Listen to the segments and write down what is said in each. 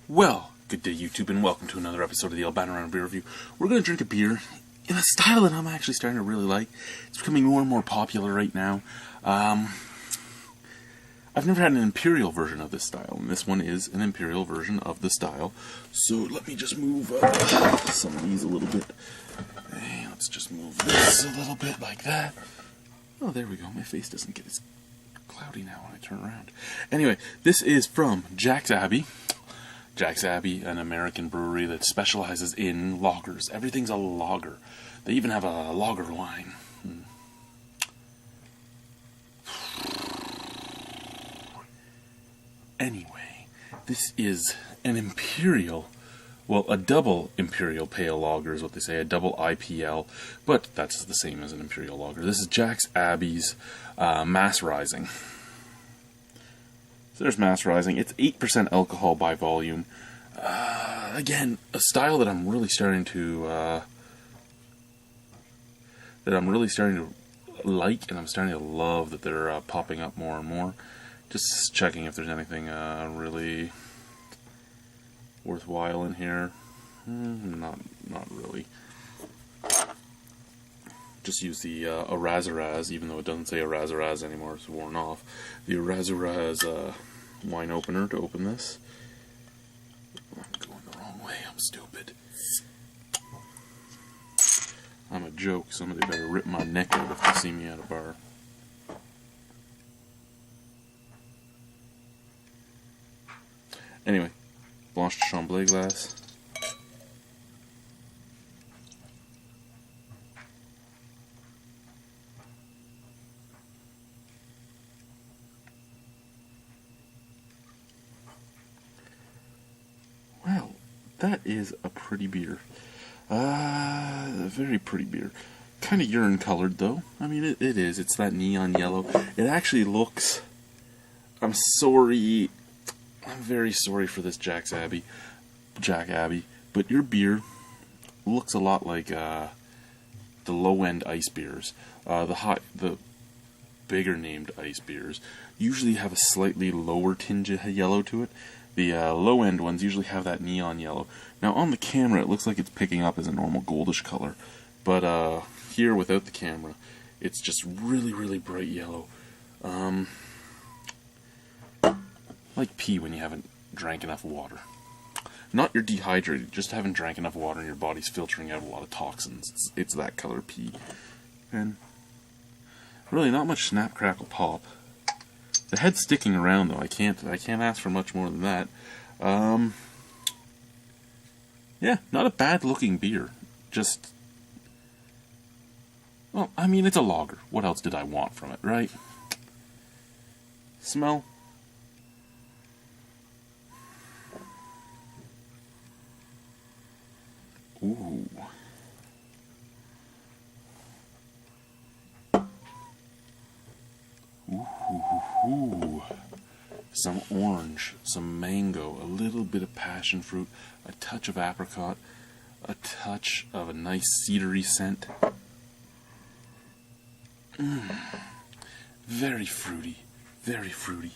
Well, good day YouTube, and welcome to another episode of the Albino Rhino Beer Review. We're going to drink a beer in a style that I'm actually starting to really like. It's becoming more and more popular right now. I've never had an Imperial version of this style, and this one is an Imperial version of the style. So let me just move some of these a little bit. Hey, let's just move this a little bit like that. Oh, there we go. My face doesn't get as cloudy now when I turn around. Anyway, this is from Jack's Abbey. Jack's Abbey, an American brewery that specializes in lagers. Everything's a lager. They even have a lager wine. Anyway, this is an Imperial, well, a double Imperial Pale Lager is what they say, a double IPL, but that's the same as an Imperial Lager. This is Jack's Abbey's Mass Rising. So there's Mass Rising. It's 8% alcohol by volume. Again, a style that I'm really starting to like, and I'm starting to love that they're popping up more and more. Just checking if there's anything really worthwhile in here. Not really. Just use the Arazaraz, even though it doesn't say Arazaraz anymore, it's worn off. The Arazaraz wine opener to open this. I'm going the wrong way, I'm stupid. I'm a joke, somebody better rip my neck out if they see me at a bar. Anyway, Blanche de Chamblay glass. Well, that is a pretty beer. A very pretty beer. Kind of urine colored though. I mean, it is. It's that neon yellow. It actually looks... I'm very sorry for this Jack Abbey, but your beer looks a lot like the low-end ice beers. The bigger named ice beers usually have a slightly lower tinge of yellow to it. The low-end ones usually have that neon yellow. Now on the camera it looks like it's picking up as a normal goldish color, but here without the camera it's just really, really bright yellow. Like pee when you haven't drank enough water. Not you're dehydrated, just haven't drank enough water and your body's filtering out a lot of toxins. It's that color pee. And really not much snap, crackle, pop. The head's sticking around though. I can't ask for much more than that. Yeah, not a bad looking beer. Just, well, I mean, it's a lager. What else did I want from it, right? Smell. Ooh. Ooh. Some orange, some mango, a little bit of passion fruit, a touch of apricot, a touch of a nice cedary scent. Very fruity, very fruity.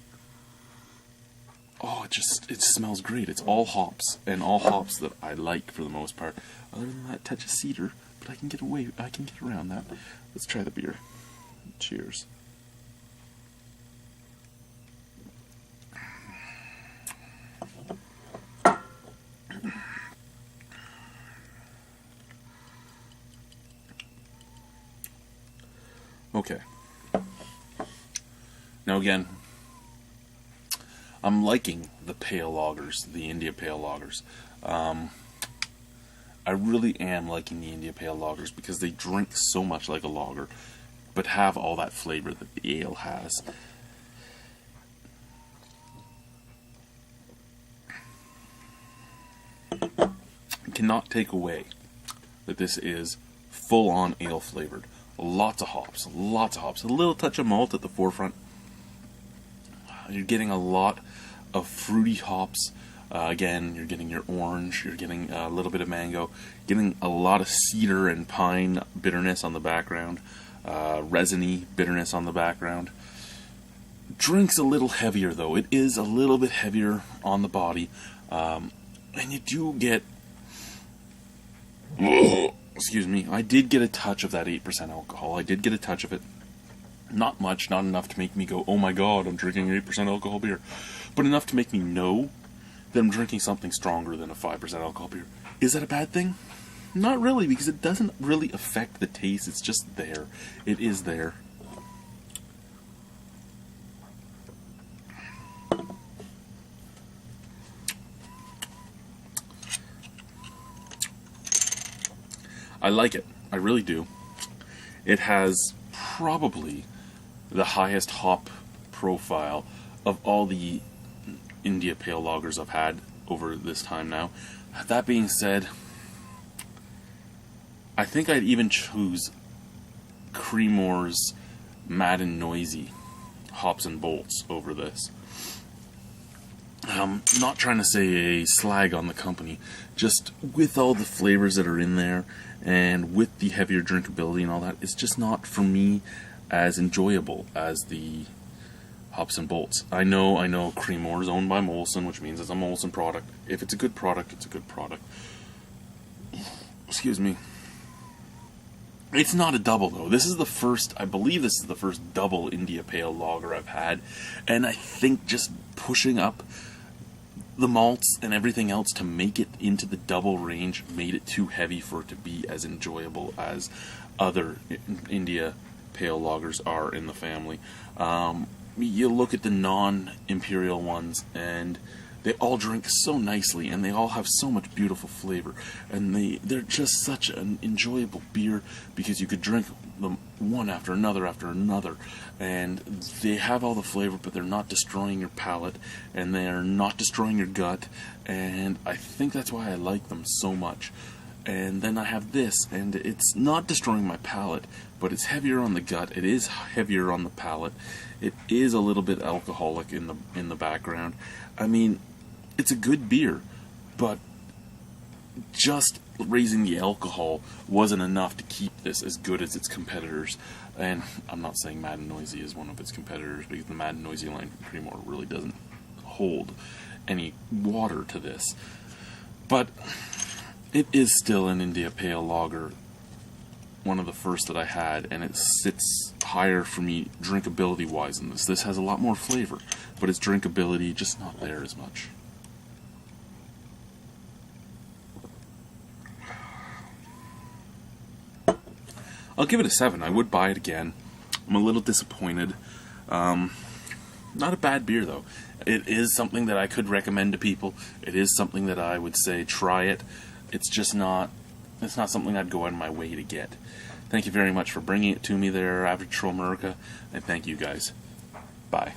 Oh, it smells great. It's all hops, and all hops that I like for the most part. Other than that touch of cedar, but I can get around that. Let's try the beer. Cheers. Okay. Now again, I'm liking the pale lagers, the India Pale Lagers. I really am liking the India Pale Lagers because they drink so much like a lager, but have all that flavor that the ale has. Cannot take away that this is full-on ale flavored. Lots of hops, a little touch of malt at the forefront. You're getting a lot of fruity hops. Again, you're getting your orange, you're getting a little bit of mango, getting a lot of cedar and pine bitterness on the background, resiny bitterness on the background. Drink's a little heavier though. It is a little bit heavier on the body. And you do get... excuse me. I did get a touch of that 8% alcohol. I did get a touch of it. Not much, not enough to make me go, oh my god, I'm drinking 8% alcohol beer. But enough to make me know that I'm drinking something stronger than a 5% alcohol beer. Is that a bad thing? Not really, because it doesn't really affect the taste. It's just there. It is there. I like it. I really do. It has probably the highest hop profile of all the India Pale Lagers I've had over this time now. That being said, I think I'd even choose Creemore's Mad and Noisy Hops and Bolts over this. Not trying to say a slag on the company, just with all the flavors that are in there and with the heavier drinkability and all that, it's just not for me as enjoyable as the Hops and Bolts. I know Creemore is owned by Molson, which means it's a Molson product. If it's a good product, it's a good product. Excuse me. It's not a double, though. This is the first, I believe this is the first double India Pale Lager I've had, and I think just pushing up the malts and everything else to make it into the double range made it too heavy for it to be as enjoyable as other India Pale Lagers are in the family. You look at the non-Imperial ones, and they all drink so nicely, and they all have so much beautiful flavor, and they're just such an enjoyable beer because you could drink them one after another, and they have all the flavor, but they're not destroying your palate, and they're not destroying your gut, and I think that's why I like them so much. And then I have this, and it's not destroying my palate, but it's heavier on the gut, it is heavier on the palate, it is a little bit alcoholic in the background. I mean, it's a good beer, but just raising the alcohol wasn't enough to keep this as good as its competitors. And I'm not saying Mad and Noisy is one of its competitors, because the Mad and Noisy line from Creemore really doesn't hold any water to this. But it is still an India Pale Lager, one of the first that I had, and it sits higher for me drinkability wise than this. This has a lot more flavor, but its drinkability just not there as much. I'll give it a 7. I would buy it again. I'm a little disappointed. Not a bad beer, though. It is something that I could recommend to people. It is something that I would say try it. It's just not... It's not something I'd go out of my way to get. Thank you very much for bringing it to me there, Average Troll America, and thank you guys. Bye.